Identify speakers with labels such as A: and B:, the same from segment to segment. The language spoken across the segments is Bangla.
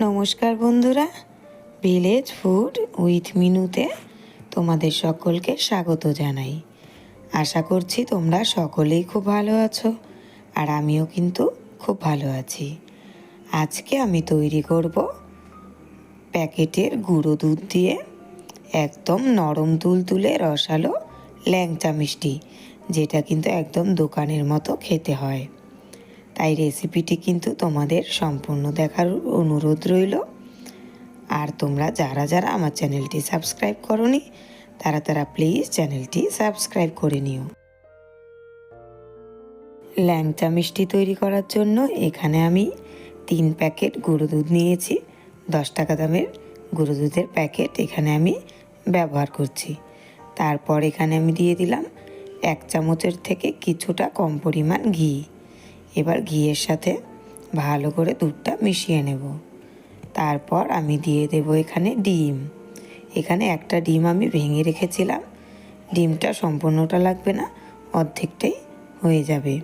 A: নমস্কার বন্ধুরা, ভিলেজ ফুড উইথ মিনুতে তোমাদের সকলকে স্বাগত জানাই। আশা করছি তোমরা সকলেই খুব ভালো আছো, আর আমিও কিন্তু খুব ভালো আছি। আজকে আমি তৈরি করব প্যাকেটের গুঁড়ো দুধ দিয়ে একদম নরম তুলতুলে রসালো ল্যাংচা মিষ্টি, যেটা কিন্তু একদম দোকানের মতো খেতে হয়। তাই রেসিপিটি কিন্তু তোমাদের সম্পূর্ণ দেখার অনুরোধ রইল। আর তোমরা যারা যারা আমার চ্যানেলটি সাবস্ক্রাইব করোনি তারা প্লিজ চ্যানেলটি সাবস্ক্রাইব করে নিও। ল্যাংচা মিষ্টি তৈরি করার জন্য এখানে আমি 3 প্যাকেট গুঁড়ো দুধ নিয়েছি। 10 টাকা দামের গুঁড়ো দুধের প্যাকেট এখানে আমি ব্যবহার করছি। তারপর এখানে আমি দিয়ে দিলাম 1 চামচের থেকে কিছুটা কম পরিমাণ ঘি। এবার ঘিয়ের সাথে ভালো করে দুধটা মিশিয়ে নেব। তারপর আমি দিয়ে দেব এখানে ডিম। এখানে একটা ডিম আমি ভেঙে রেখেছিলাম। ডিমটা সম্পূর্ণটা লাগবে না, অর্ধেকটাই হয়ে যাবে।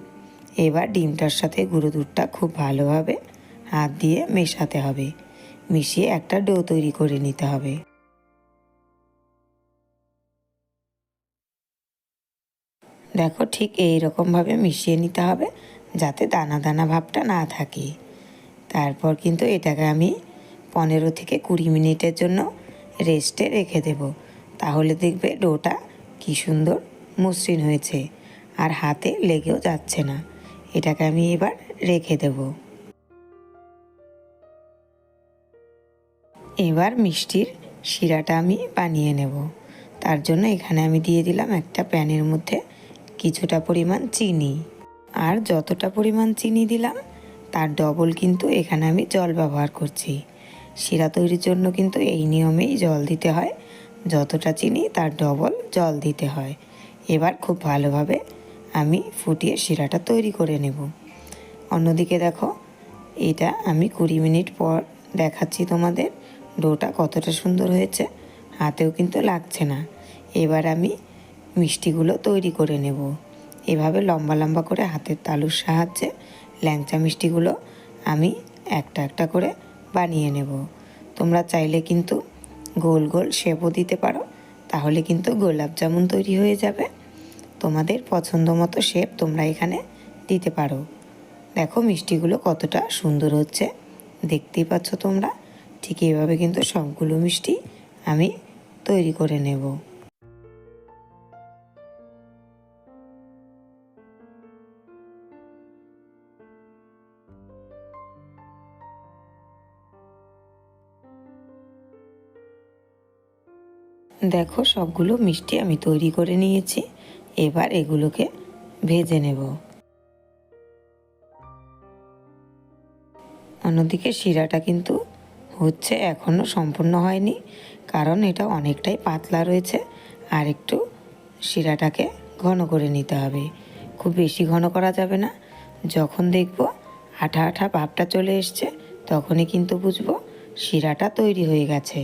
A: এবার ডিমটার সাথে গুঁড়ো দুধটা খুব ভালোভাবে হাত দিয়ে মেশাতে হবে, মিশিয়ে একটা ডো তৈরি করে নিতে হবে। দেখো, ঠিক এই রকমভাবে মিশিয়ে নিতে হবে যাতে দানা দানা ভাবটা না থাকে। তারপর কিন্তু এটাকে আমি 15 থেকে 20 মিনিটের জন্য রেস্টে রেখে দেব। তাহলে দেখবে ডোটা কি সুন্দর মসৃণ হয়েছে, আর হাতে লেগেও যাচ্ছে না। এটাকে আমি এবার রেখে দেব। এবার মিষ্টির শিরাটা আমি বানিয়ে নেব। তার জন্য এখানে আমি দিয়ে দিলাম একটা প্যানের মধ্যে কিছুটা পরিমাণ চিনি। আর যতটা পরিমাণ চিনি দিলাম তার ডবল কিন্তু এখানে আমি জল ব্যবহার করছি। শিরা তৈরির জন্য কিন্তু এই নিয়মেই জল দিতে হয়, যতটা চিনি তার ডবল জল দিতে হয়। এবার খুব ভালোভাবে আমি ফুটিয়ে শিরাটা তৈরি করে নেব। অন্যদিকে দেখো, এটা আমি 20 মিনিট পর দেখাচ্ছি তোমাদের ডোটা কতটা সুন্দর হয়েছে, হাতেও কিন্তু লাগছে না। এবার আমি মিষ্টিগুলো তৈরি করে নেব। এভাবে লম্বা লম্বা করে হাতের তালুর সাহায্যে ল্যাংচা মিষ্টিগুলো আমি একটা একটা করে বানিয়ে নেব। তোমরা চাইলে কিন্তু গোল গোল শেপও দিতে পারো, তাহলে কিন্তু গোলাপ জামুন তৈরি হয়ে যাবে। তোমাদের পছন্দ মতো শেপ তোমরা এখানে দিতে পারো। দেখো মিষ্টিগুলো কতটা সুন্দর হচ্ছে, দেখতেই পাচ্ছ তোমরা। ঠিক এইভাবে কিন্তু সবগুলো মিষ্টি আমি তৈরি করে নেব। দেখো, সবগুলো মিষ্টি আমি তৈরি করে নিয়েছি। এবার এগুলোকে ভেজে নেব। অন্যদিকে শিরাটা কিন্তু হচ্ছে, এখনও সম্পূর্ণ হয়নি, কারণ এটা অনেকটাই পাতলা রয়েছে। আর একটু শিরাটাকে ঘন করে নিতে হবে, খুব বেশি ঘন করা যাবে না। যখন দেখব আঠা আঠা ভাবটা চলে এসছে তখনই কিন্তু বুঝবো শিরাটা তৈরি হয়ে গেছে।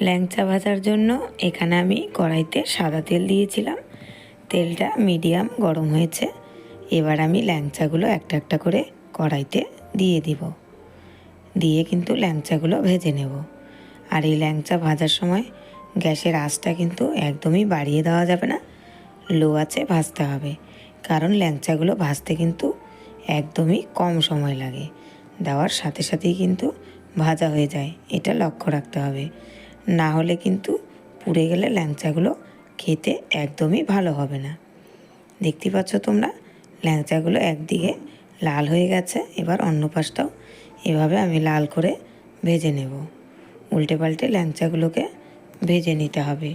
A: ল্যাংচা ভাজার জন্য এখানে আমি কড়াইতে সাদা তেল দিয়েছিলাম। তেলটা মিডিয়াম গরম হয়েছে। এবার আমি ল্যাংচাগুলো একটা একটা করে কড়াইতে দিয়ে দিব, দিয়ে কিন্তু ল্যাংচাগুলো ভেজে নেব। আর এই ল্যাংচা ভাজার সময় গ্যাসের আঁচটা কিন্তু একদমই বাড়িয়ে দেওয়া যাবে না, লো আঁচে ভাজতে হবে। কারণ ল্যাংচাগুলো ভাজতে কিন্তু একদমই কম সময় লাগে, দেওয়ার সাথে সাথেই কিন্তু ভাজা হয়ে যায়, এটা লক্ষ্য রাখতে হবে। না হলে কিন্তু পুড়ে গেলে ল্যাংচাগুলো খেতে একদমই ভালো হবে না। দেখতে পাচ্ছ তোমরা, ল্যাংচাগুলো একদিকে লাল হয়ে গেছে। এবার অন্য পাশটাও এভাবে আমি লাল করে ভেজে নেব। উল্টে পাল্টে ল্যাংচাগুলোকে ভেজে নিতে হবে।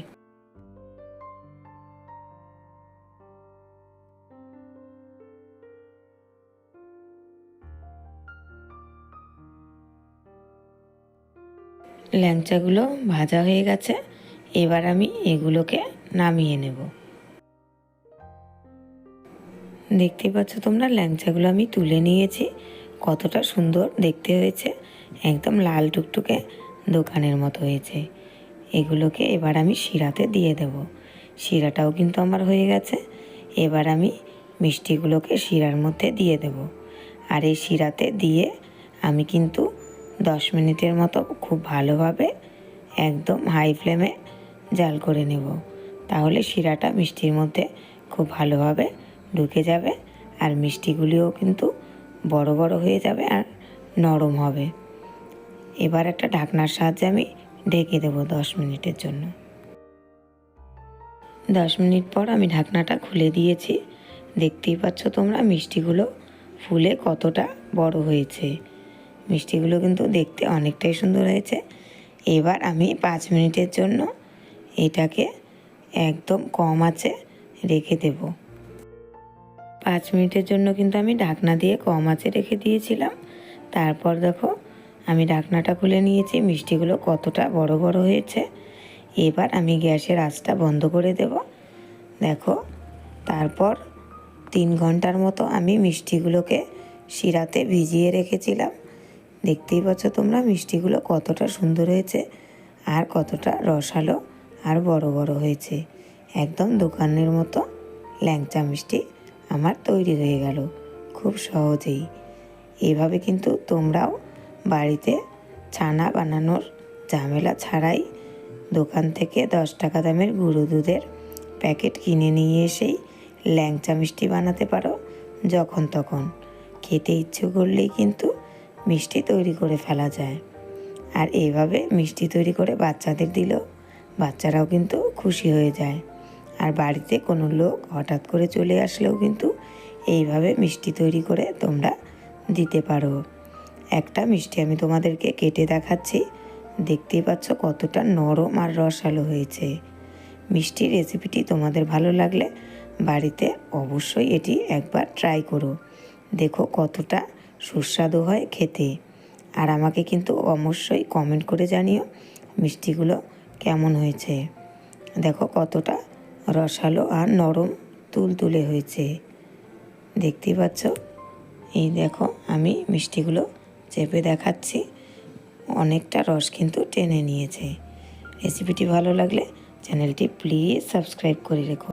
A: ল্যাংচাগুলো ভাজা হয়ে গেছে। এবার আমি এগুলোকে নামিয়ে নেব। দেখতেই পাচ্ছ তোমরা, ল্যাংচাগুলো আমি তুলে নিয়েছি। কতটা সুন্দর দেখতে হয়েছে, একদম লাল টুকটুকে দোকানের মতো হয়েছে। এগুলোকে এবার আমি শিরাতে দিয়ে দেব। শিরাটাও কিন্তু আমার হয়ে গেছে। এবার আমি মিষ্টিগুলোকে শিরার মধ্যে দিয়ে দেব। আর এই শিরাতে দিয়ে আমি কিন্তু 10 মিনিটের মতো খুব ভালোভাবে একদম হাই ফ্লেমে জাল করে নেব। তাহলে শিরাটা মিষ্টির মধ্যে খুব ভালোভাবে ঢুকে যাবে আর মিষ্টিগুলিও কিন্তু বড় বড় হয়ে যাবে আর নরম হবে। এবার একটা ঢাকনার সাহায্যে আমি ঢেকে দেবো 10 মিনিটের জন্য। 10 মিনিট পর আমি ঢাকনাটা খুলে দিয়েছি। দেখতেই পাচ্ছ তোমরা মিষ্টিগুলো ফুলে কতটা বড় হয়েছে। মিষ্টিগুলো কিন্তু দেখতে অনেকটাই সুন্দর হয়েছে। এবার আমি 5 মিনিটের জন্য এটাকে একদম কম আঁচে রেখে দেব। 5 মিনিটের জন্য কিন্তু আমি ঢাকনা দিয়ে কম আঁচে রেখে দিয়েছিলাম। তারপর দেখো আমি ঢাকনাটা খুলে নিয়েছি, মিষ্টিগুলো কতটা বড় বড় হয়েছে। এবার আমি গ্যাসের আঁচটা বন্ধ করে দেব। দেখো তারপর 3 ঘন্টার মতো আমি মিষ্টিগুলোকে শিরাতে ভিজিয়ে রেখেছিলাম। দেখতেই পাচ্ছ তোমরা মিষ্টিগুলো কতটা সুন্দর হয়েছে আর কতটা রসালো আর বড় বড় হয়েছে। একদম দোকানের মতো ল্যাংচা মিষ্টি আমার তৈরি হয়ে গেল খুব সহজেই। এভাবে কিন্তু তোমরাও বাড়িতে ছানা বানানোর ঝামেলা ছাড়াই দোকান থেকে 10 টাকা দামের গুঁড়ো দুধের প্যাকেট কিনে নিয়ে এসেই ল্যাংচা মিষ্টি বানাতে পারো। যখন তখন খেতে ইচ্ছে করলেই কিন্তু মিষ্টি তৈরি করে ফেলা যায়। আর এইভাবে মিষ্টি তৈরি করে বাচ্চাদের দিলেও বাচ্চারাও কিন্তু খুশি হয়ে যায়। আর বাড়িতে কোনো লোক হঠাৎ করে চলে আসলেও কিন্তু এইভাবে মিষ্টি তৈরি করে তোমরা দিতে পারো। একটা মিষ্টি আমি তোমাদেরকে কেটে দেখাচ্ছি। দেখতেই পাচ্ছ কতটা নরম আর রসালো হয়েছে। মিষ্টির রেসিপিটি তোমাদের ভালো লাগলে বাড়িতে অবশ্যই এটি একবার ট্রাই করো। দেখো কতটা সুস্বাদু হয় খেতে। আর আমাকে কিন্তু অবশ্যই কমেন্ট করে জানিও মিষ্টিগুলো কেমন হয়েছে। দেখো কতটা রসালো আর নরম তুলতুলে হয়েছে। দেখতেই পাচ্ছ। এই দেখো আমি মিষ্টিগুলো চেপে দেখাচ্ছি, অনেকটা রস কিন্তু টেনে নিয়েছে। রেসিপিটি ভালো লাগলে চ্যানেলটি প্লিজ সাবস্ক্রাইব করে রেখো।